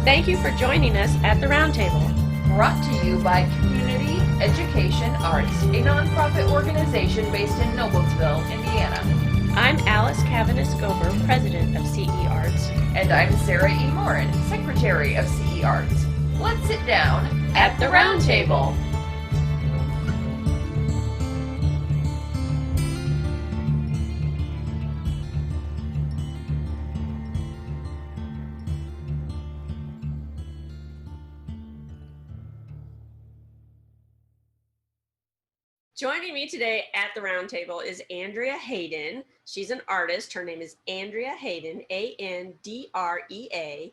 Thank you for joining us at the Roundtable. Brought to you by Community Education Arts, a nonprofit organization based in Noblesville, Indiana. I'm Alice Cavanis-Gober, president of CEArts. And I'm Sarah E. Morin, secretary of CEArts. Let's sit down at the Roundtable. Joining me today at the Roundtable is Andrea Haydon. She's an artist. Her name is Andrea Haydon, Andreahaydon.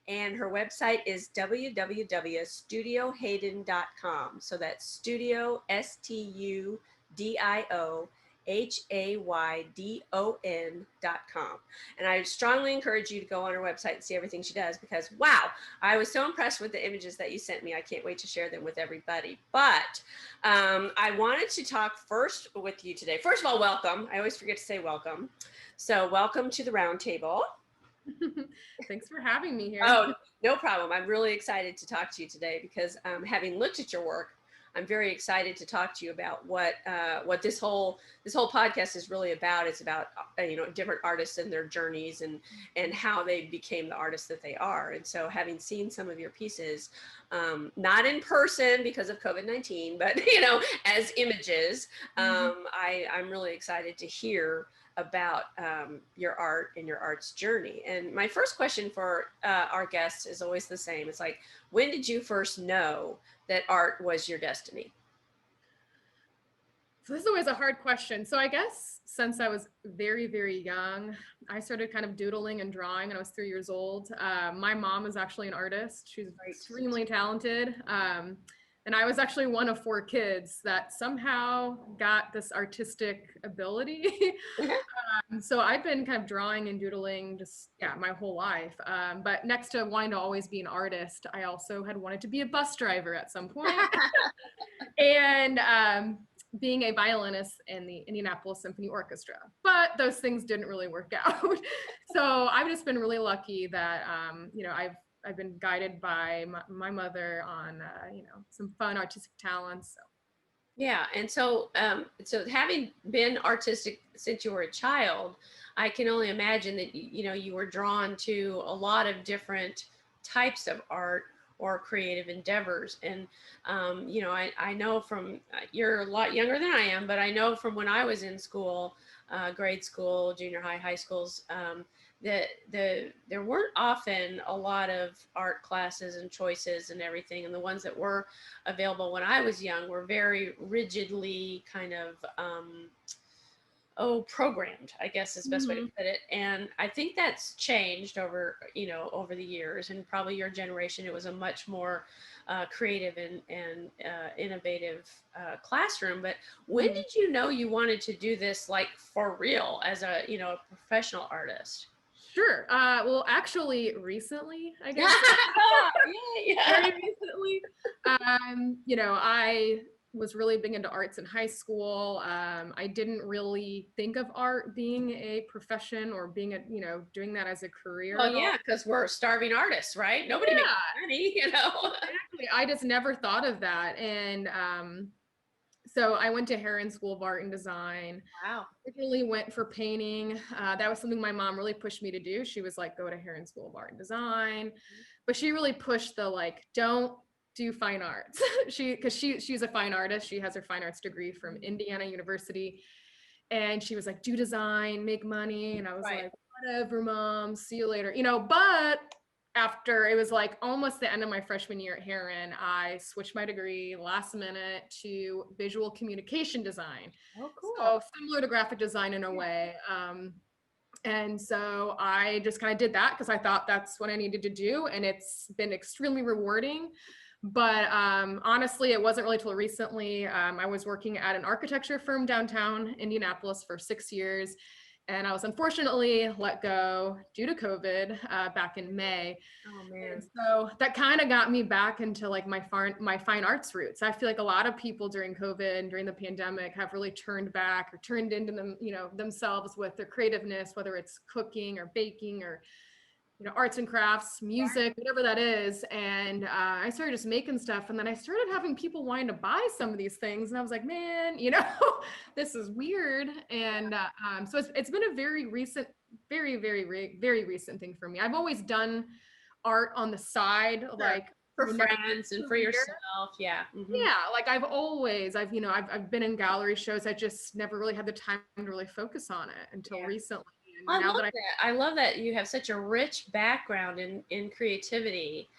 And her website is www.studiohaydon.com. So that's studio, STUDIOHAYDON.com. And I strongly encourage you to go on her website and see everything she does because, wow, I was so impressed with the images that you sent me. I can't wait to share them with everybody. But I wanted to talk first with you today. First of all, welcome. I always forget to say welcome. So welcome to the Roundtable. Thanks for having me here. Oh, no problem. I'm really excited to talk to you today because having looked at your work, I'm very excited to talk to you about what this whole podcast is really about. It's about different artists and their journeys and how they became the artists that they are. And so, having seen some of your pieces, not in person because of COVID-19, but as images, I'm really excited to hear about your art and your art's journey. And my first question for our guests is always the same. It's like, when did you first know that art was your destiny? So this is always a hard question. So I guess since I was very, very young, I started kind of doodling and drawing when I was 3 years old. My mom is actually an artist. She's extremely talented. And I was actually one of 4 kids that somehow got this artistic ability. So I've been kind of drawing and doodling my whole life. But next to wanting to always be an artist, I also had wanted to be a bus driver at some point. And being a violinist in the Indianapolis Symphony Orchestra. But those things didn't really work out. So I've just been really lucky that, I've been guided by my mother on, some fun artistic talents. So. Yeah, and so having been artistic since you were a child, I can only imagine that you were drawn to a lot of different types of art or creative endeavors. And I know from you're a lot younger than I am, but I know from when I was in school, grade school, junior high, high schools. There weren't often a lot of art classes and choices and everything, and the ones that were available when I was young were very rigidly kind of programmed, I guess is the best way to put it. And I think that's changed over the years, and probably your generation, it was a much more creative and innovative classroom. But when did you know you wanted to do this like for real as a professional artist? Sure. Well, actually, recently, I guess. Yeah. Very recently. I was really big into arts in high school. I didn't really think of art being a profession or being doing that as a career. Well, yeah, because we're starving artists, right? Nobody makes money, Exactly. I just never thought of that. And so I went to Herron School of Art and Design. Wow. Originally went for painting. That was something my mom really pushed me to do. She was like, go to Herron School of Art and Design. But she really pushed the don't do fine arts. She's a fine artist. She has her fine arts degree from Indiana University. And she was like, do design, make money. And I was like, whatever, mom, see you later. But after it was like almost the end of my freshman year at Herron, I switched my degree last minute to visual communication design. Oh, cool. So similar to graphic design in a way. And so I just kind of did that because I thought that's what I needed to do. And it's been extremely rewarding. But honestly, it wasn't really till recently. I was working at an architecture firm downtown Indianapolis for 6 years. and I was unfortunately let go due to COVID back in May. Oh And man. so that kind of got me back into like my fine arts roots. I feel like a lot of people during COVID and during the pandemic have really turned back or turned into them, themselves with their creativeness, whether it's cooking or baking or arts and crafts, music, whatever that is. And I started just making stuff. And then I started having people wanting to buy some of these things. And I was like, man, this is weird. And so it's been a very recent, very recent thing for me. I've always done art on the side, Sure. like For friends and for yourself. Yeah. Yeah, like I've been in gallery shows. I just never really had the time to really focus on it until recently. And now that I love that you have such a rich background in creativity,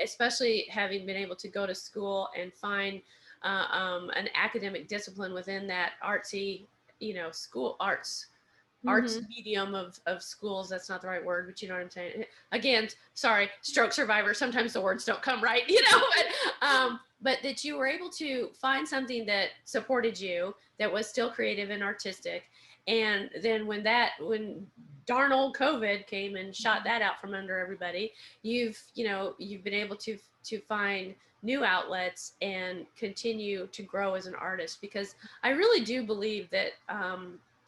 especially having been able to go to school and find an academic discipline within that artsy, school arts medium of schools. That's not the right word, but you know what I'm saying. Again, sorry, stroke survivor. Sometimes the words don't come right, but that you were able to find something that supported you, that was still creative and artistic. And then when darn old COVID came and shot that out from under everybody, you've been able to find new outlets and continue to grow as an artist, because I really do believe that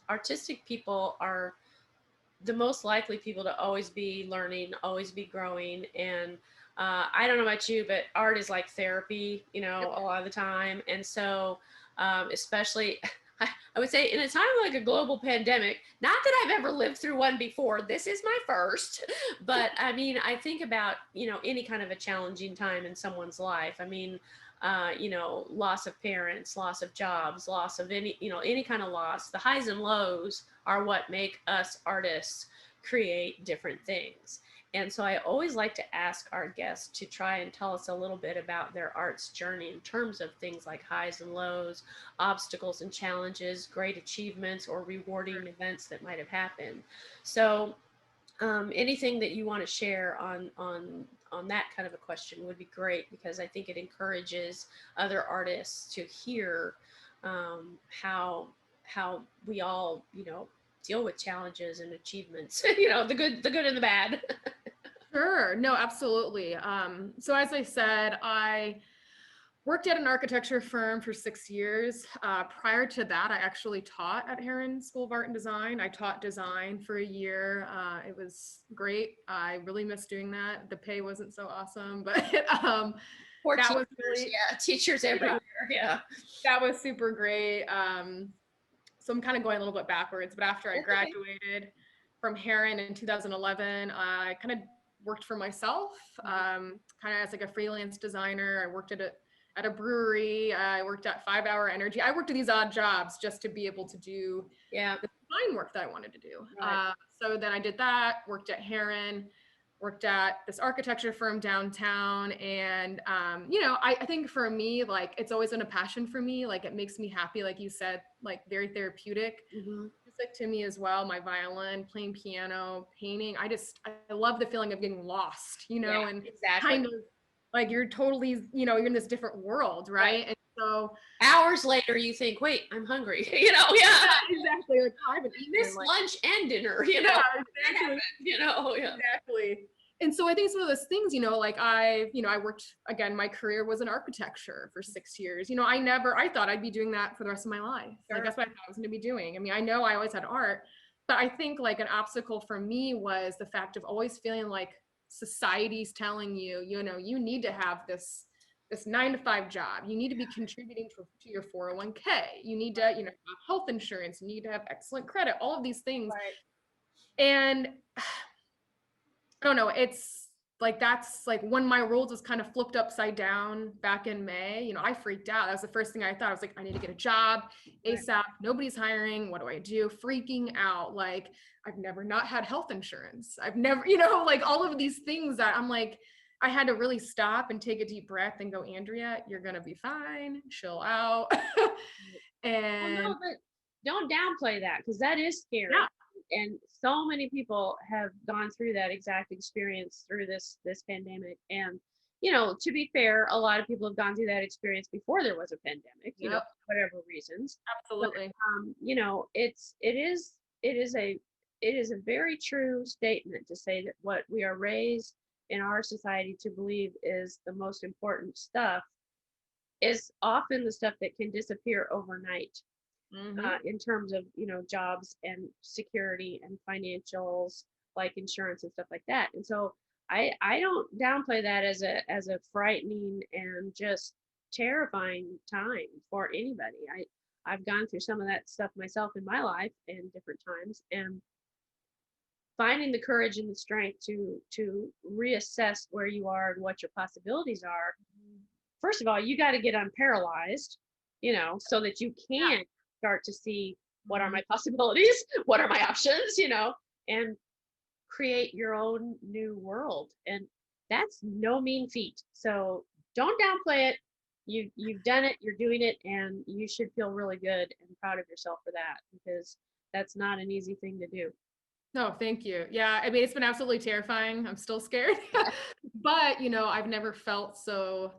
artistic people are the most likely people to always be learning, always be growing. And I don't know about you, but art is like therapy, a lot of the time. And so especially, I would say in a time like a global pandemic, not that I've ever lived through one before, this is my first, but I mean, I think about, any kind of a challenging time in someone's life. I mean, loss of parents, loss of jobs, loss of any kind of loss. The highs and lows are what make us artists create different things. And so I always like to ask our guests to try and tell us a little bit about their art's journey in terms of things like highs and lows, obstacles and challenges, great achievements, or rewarding events that might have happened. So anything that you want to share on that kind of a question would be great, because I think it encourages other artists to hear how we all deal with challenges and achievements, the good and the bad. Sure. No, absolutely. So as I said, I worked at an architecture firm for 6 years. Prior to that, I actually taught at Herron School of Art and Design. I taught design for a year. It was great. I really missed doing that. The pay wasn't so awesome, but Poor that teachers, was really, teachers everywhere. Yeah. that was super great. So I'm kind of going a little bit backwards, but after I graduated from Herron in 2011, I kind of worked for myself, kind of as like a freelance designer. I worked at a brewery. I worked at 5 Hour Energy. I worked at these odd jobs just to be able to do the design work that I wanted to do. Right. So then I did that, worked at Herron, worked at this architecture firm downtown. And, I think for me, like, it's always been a passion for me. Like, it makes me happy. Like you said, like very therapeutic. Music to me as well. My violin, playing piano, painting. I love the feeling of getting lost, and exactly. kind of like you're totally, you're in this different world. Right. And so hours later you think, wait, I'm hungry. Exactly. Like, I haven't eaten missed lunch and dinner, exactly. Exactly. And so I think it's one of those things, like I worked, again, my career was in architecture for 6 years. I thought I'd be doing that for the rest of my life. Sure. Like, that's what I thought I was going to be doing. I mean, I know I always had art, but I think like an obstacle for me was the fact of always feeling like society's telling you, you need to have this 9-to-5 job. You need to be contributing to your 401k. You need to, have health insurance. You need to have excellent credit, all of these things. Right. And I don't know, it's like, that's like when my roles was kind of flipped upside down back in May, I freaked out. That was the first thing I thought. I was like, I need to get a job ASAP. Right. Nobody's hiring. What do I do? Freaking out. Like, I've never not had health insurance. I've never, like all of these things that I'm like, I had to really stop and take a deep breath and go, Andrea, you're going to be fine. Chill out. And no, but don't downplay that, because that is scary. Yeah. And so many people have gone through that exact experience through this pandemic. And, to be fair, a lot of people have gone through that experience before there was a pandemic, for whatever reasons. Absolutely. But, it is a very true statement to say that what we are raised in our society to believe is the most important stuff is often the stuff that can disappear overnight, in terms of, jobs and security and financials, like insurance and stuff like that. And so I don't downplay that as a frightening and just terrifying time for anybody. I've gone through some of that stuff myself in my life in different times, and finding the courage and the strength to reassess where you are and what your possibilities are. First of all, you got to get unparalyzed, so that you can start to see what are my possibilities, what are my options, and create your own new world. And that's no mean feat. So don't downplay it. You've done it, you're doing it, and you should feel really good and proud of yourself for that, because that's not an easy thing to do. No, thank you. Yeah, I mean, it's been absolutely terrifying. I'm still scared, but I've never felt so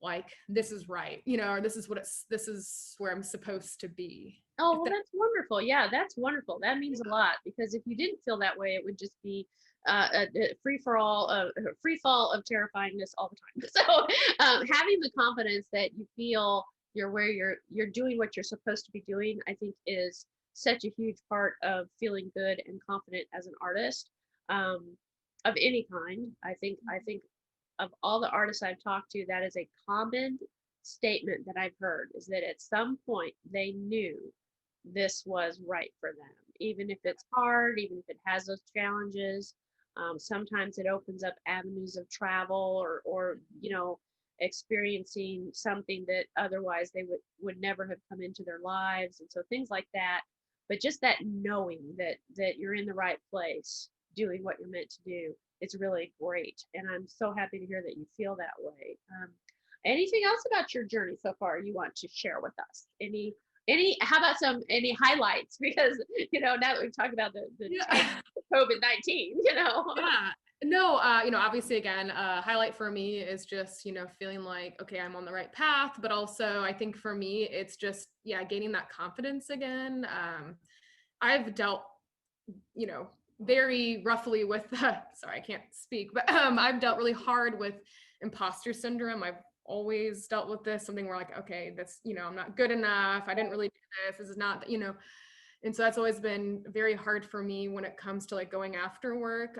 like this is right, or this is where I'm supposed to be. Oh, well, that's wonderful. Yeah, that's wonderful. That means a lot, because if you didn't feel that way, it would just be a free fall of terrifyingness all the time. So having the confidence that you feel you're where you're doing what you're supposed to be doing, I think is such a huge part of feeling good and confident as an artist, of any kind. I think of all the artists I've talked to, that is a common statement that I've heard, is that at some point they knew this was right for them, even if it's hard, even if it has those challenges. Sometimes it opens up avenues of travel, or experiencing something that otherwise they would never have come into their lives, and so things like that. But just that knowing that you're in the right place doing what you're meant to do, it's really great. And I'm so happy to hear that you feel that way. Anything else about your journey so far you want to share with us? How about any highlights? Because now that we've talked about the COVID-19, Yeah. No, obviously again, highlight for me is just, feeling like, okay, I'm on the right path, but also I think for me, it's just, gaining that confidence again. I've dealt, very roughly with, sorry, I can't speak, but I've dealt really hard with imposter syndrome. I've always dealt with this, something where like, okay, that's, I'm not good enough. I didn't really do this. This is not, and so that's always been very hard for me when it comes to like going after work.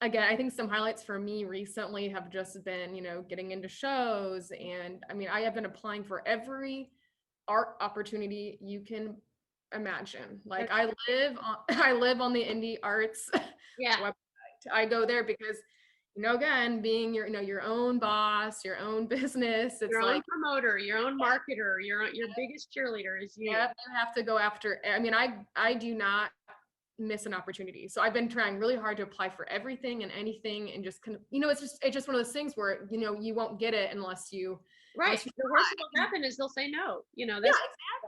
Again, I think some highlights for me recently have just been, getting into shows. And I mean, I have been applying for every art opportunity you can imagine. Like I live on the Indie Arts website. I go there because, again, being your own boss, your own business, it's your like own promoter, your own marketer, your biggest cheerleader is you. Yep, you have to go after. I mean, I do not miss an opportunity. So I've been trying really hard to apply for everything and anything, and just kind of, it's just one of those things where, you won't get it unless you. Right. The worst that will happen is they'll say no. That's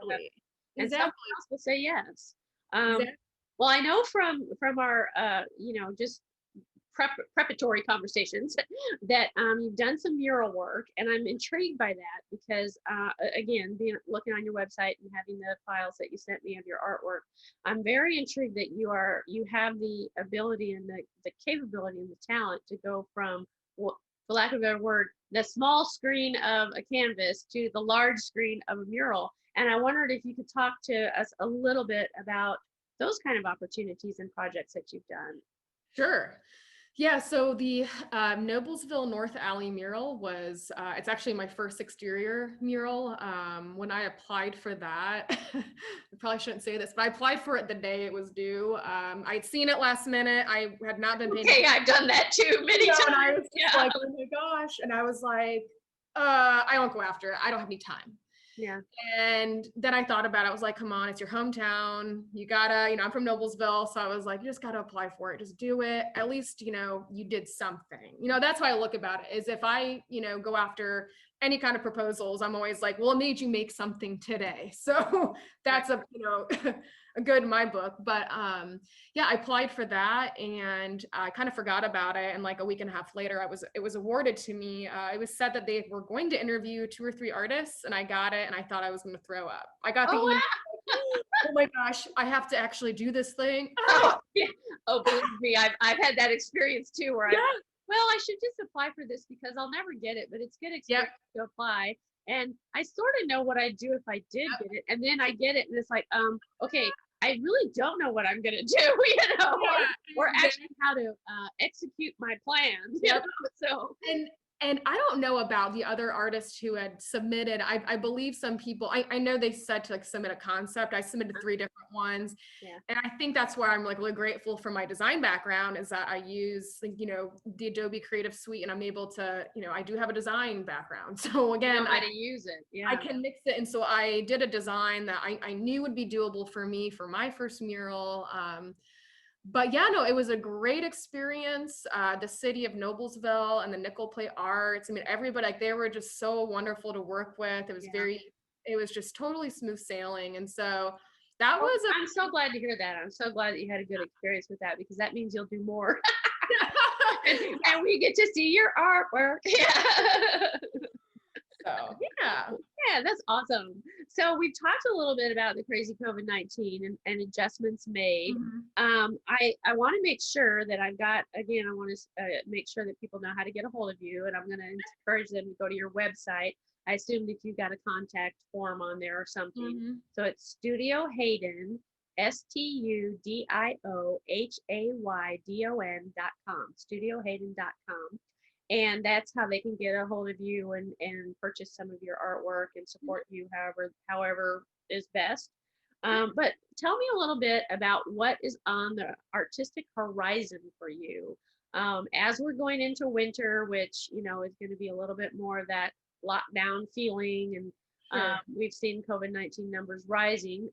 exactly. And someone else will say yes. Exactly. Well, I know from our just preparatory conversations that you've done some mural work, and I'm intrigued by that because again, looking on your website and having the files that you sent me of your artwork, I'm very intrigued that you have the ability and the capability and the talent to go from, well, for lack of a better word, the small screen of a canvas to the large screen of a mural. And I wondered if you could talk to us a little bit about those kind of opportunities and projects that you've done. Sure. Yeah, so the Noblesville North Alley mural was, it's actually my first exterior mural. When I applied for that, I probably shouldn't say this, but I applied for it the day it was due. I'd seen it last minute. I had not been paying attention. I've done that too many times. And I was like, oh my gosh. And I was like, I won't go after it. I don't have any time. Yeah. And then I thought about it. I was like, come on, it's your hometown. You gotta, I'm from Noblesville. So I was like, you just gotta apply for it. Just do it. At least, you did something. That's how I look about it, is if I, go after any kind of proposals, I'm always like, well, it made you make something today. So that's a good in my book. But I applied for that, and I kind of forgot about it. And like a week and a half later, it was awarded to me. It was said that they were going to interview 2 or 3 artists, and I got it, and I thought I was going to throw up. I got the email. oh my gosh, I have to actually do this thing. Oh, yeah. Oh, believe me, I've had that experience too, where Yeah. well, I should just apply for this because I'll never get it, but it's good experience to apply. And I sort of know what I'd do if I did get it. And then I get it and it's like, okay, I really don't know what I'm gonna do, or actually how to execute my plans. So And I don't know about the other artists who had submitted. I believe some people, I know they said to like submit a concept. I submitted 3 different ones. Yeah. And I think that's where I'm like really grateful for my design background, is that I use like, the Adobe Creative Suite, and I'm able to, I do have a design background. So again, I to use it. Yeah. I can mix it. And so I did a design that I knew would be doable for me for my first mural. But yeah, no, it was a great experience. The city of Noblesville and the Nickel Plate Arts. I mean, everybody, like, they were just so wonderful to work with. It was it was just totally smooth sailing. And so that was I'm so glad to hear that. I'm so glad that you had a good experience with that, because that means you'll do more. and we get to see your artwork. So yeah, that's awesome. So we talked a little bit about the crazy COVID-19 and adjustments made. I want to make sure that I want to make sure that people know how to get a hold of you, and I'm going to encourage them to go to your website. I assume that you've got a contact form on there or something. So it's Studio Haydon, STUDIOHAYDON.com, studiohaydon.com. And that's how they can get a hold of you and purchase some of your artwork and support you however is best. But tell me a little bit about what is on the artistic horizon for you as we're going into winter, which is going to be a little bit more of that lockdown feeling, and we've seen COVID-19 numbers rising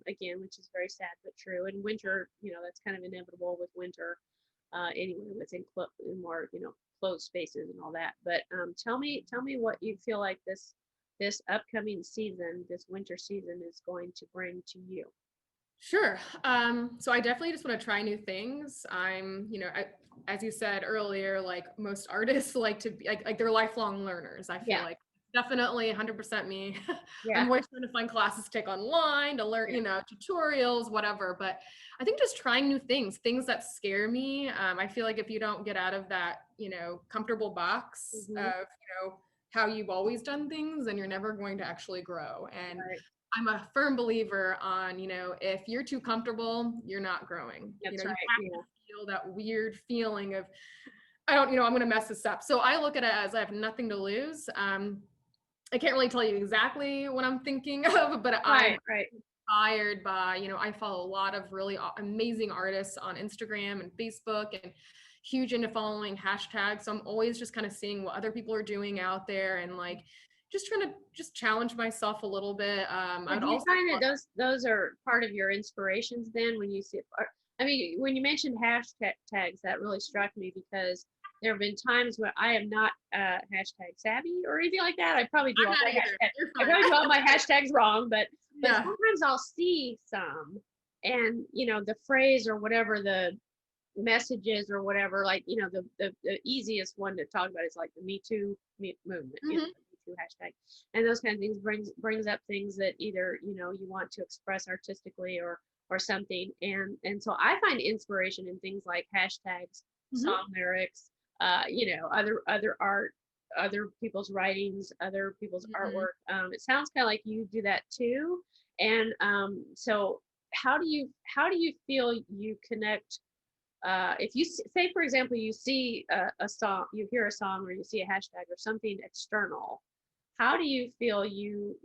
again, which is very sad but true. And winter, that's kind of inevitable with winter anyway, within more closed spaces and all that. But tell me what you feel like this upcoming season, this winter season, is going to bring to you. Sure. So I definitely just want to try new things. I'm, as you said earlier, like most artists like to be like they're lifelong learners. I feel like definitely 100% me. I'm always trying to find classes to take online to learn, tutorials, whatever. But I think just trying new things that scare me. I feel like if you don't get out of that, comfortable box of, how you've always done things, then you're never going to actually grow. And I'm a firm believer on, if you're too comfortable, you're not growing. That's you have to feel that weird feeling of, I'm going to mess this up. So I look at it as I have nothing to lose. I can't really tell you exactly what I'm thinking of, but I'm inspired by, I follow a lot of really amazing artists on Instagram and Facebook, and huge into following hashtags. So I'm always just kind of seeing what other people are doing out there, and like just trying to just challenge myself a little bit. I would also find that those are part of your inspirations then when you see it. I mean, when you mentioned hashtags, that really struck me, because there have been times where I am not hashtag savvy or anything like that. I probably do all my hashtags wrong, but sometimes I'll see some, and the phrase or whatever the messages or whatever, like the easiest one to talk about is like the Me Too movement, Me Too hashtag, and those kind of things brings up things that either you want to express artistically or something, and so I find inspiration in things like hashtags, song lyrics, other art, other people's writings, other people's artwork. It sounds kind of like you do that too. And so how do you feel you connect? If you say, for example, you see a song, you hear a song, or you see a hashtag or something external, how do you feel you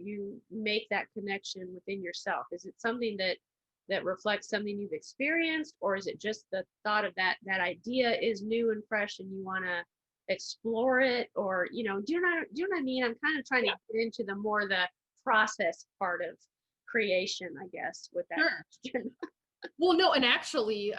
make that connection within yourself? Is it something that reflects something you've experienced, or is it just the thought of that idea is new and fresh and you want to explore it? Or do you know what I mean? I'm kind of trying to get into the process part of creation, I guess, with that question. Well, no, and actually,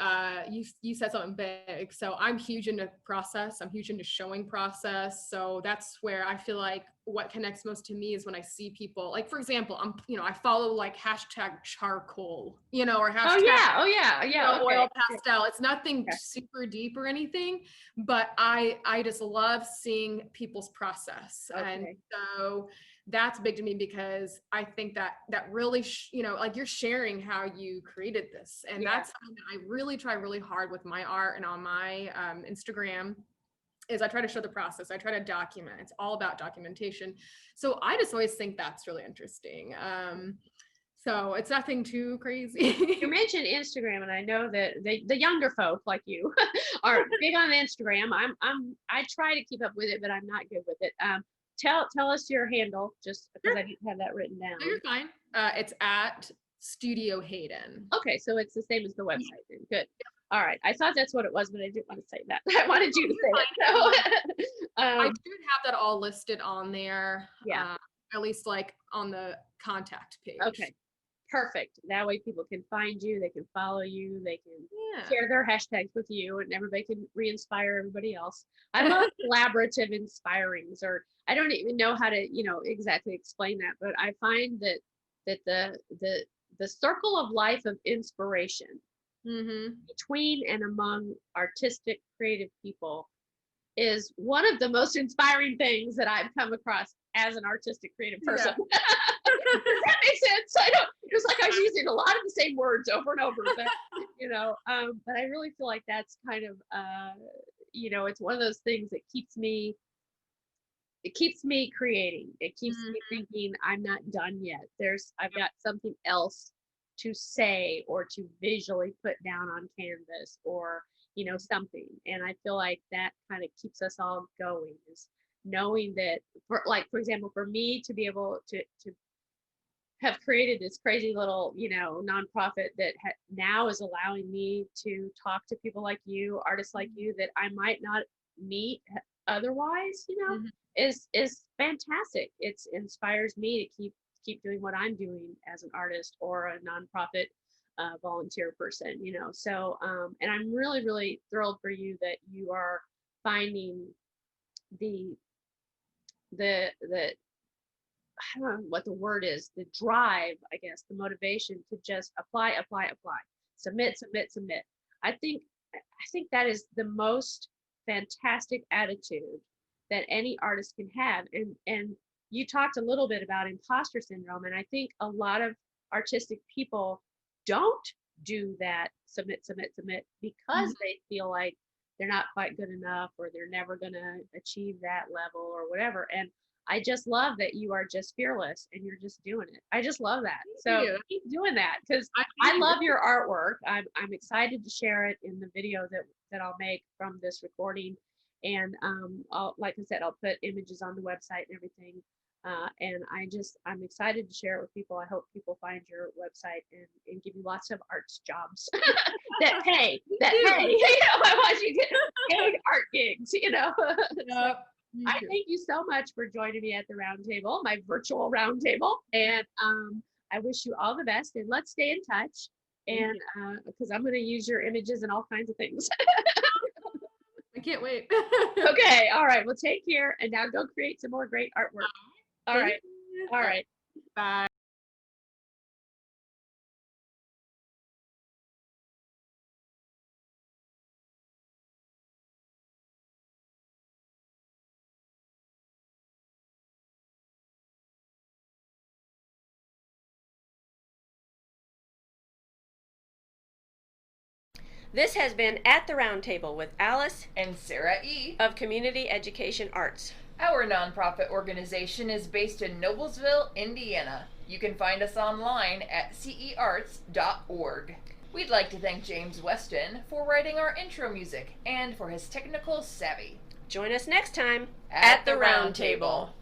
you said something big. So I'm huge into process. I'm huge into showing process. So that's where I feel like what connects most to me is when I see people, like, for example, I follow like hashtag charcoal, or hashtag oil pastel. It's nothing super deep or anything, but I just love seeing people's process. And so that's big to me, because I think that really, like, you're sharing how you created this. And that's something that I really try really hard with my art and on my Instagram, is I try to show the process. I try to document. It's all about documentation. So I just always think that's really interesting. So it's nothing too crazy. You mentioned Instagram, and I know that the younger folk like you are big on Instagram. I try to keep up with it, but I'm not good with it. Tell us your handle, just because I didn't have that written down. No, you're fine. It's at Studio Haydon. Okay, so it's the same as the website then. Good. All right. I thought that's what it was, but I didn't want to say that. I wanted you to say it. So, I do have that all listed on there. Yeah. At least like on the contact page. Okay. Perfect. That way people can find you, they can follow you, they can share their hashtags with you, and everybody can re-inspire everybody else. I love collaborative inspirings, or I don't even know how to, exactly explain that, but I find that the circle of life of inspiration between and among artistic, creative people is one of the most inspiring things that I've come across as an artistic, creative person. Yeah. Does that make sense? It's like I was using a lot of the same words over and over, but but I really feel like that's kind of it's one of those things that keeps me creating. It keeps me thinking I'm not done yet. I've got something else to say or to visually put down on canvas, or something. And I feel like that kind of keeps us all going, is knowing that, for example, for me to be able to have created this crazy little, nonprofit that now is allowing me to talk to people like you, artists like you, that I might not meet otherwise, is fantastic. It inspires me to keep doing what I'm doing as an artist or a nonprofit volunteer person, so and I'm really, really thrilled for you that you are finding the I don't know what the word is, the drive, I guess, the motivation to just apply, submit. I think that is the most fantastic attitude that any artist can have. And you talked a little bit about imposter syndrome, and I think a lot of artistic people don't do that submit because they feel like they're not quite good enough, or they're never going to achieve that level or whatever. And I just love that you are just fearless and you're just doing it. I just love that. So keep doing that, because I love your artwork. I'm excited to share it in the video that I'll make from this recording. And like I said, I'll put images on the website and everything. And I'm excited to share it with people. I hope people find your website and give you lots of arts jobs that pay. I want you to get paid art gigs, So, I thank you so much for joining me at the round table, my virtual round table. And I wish you all the best, and let's stay in touch. And because I'm going to use your images and all kinds of things. I can't wait. Okay. All right. Well, take care. And now go create some more great artwork. All right. All right. Bye. This has been At the Round Table with Alice and Sarah E. of Community Education Arts. Our nonprofit organization is based in Noblesville, Indiana. You can find us online at CEArts.org. We'd like to thank James Weston for writing our intro music and for his technical savvy. Join us next time at the Round Table.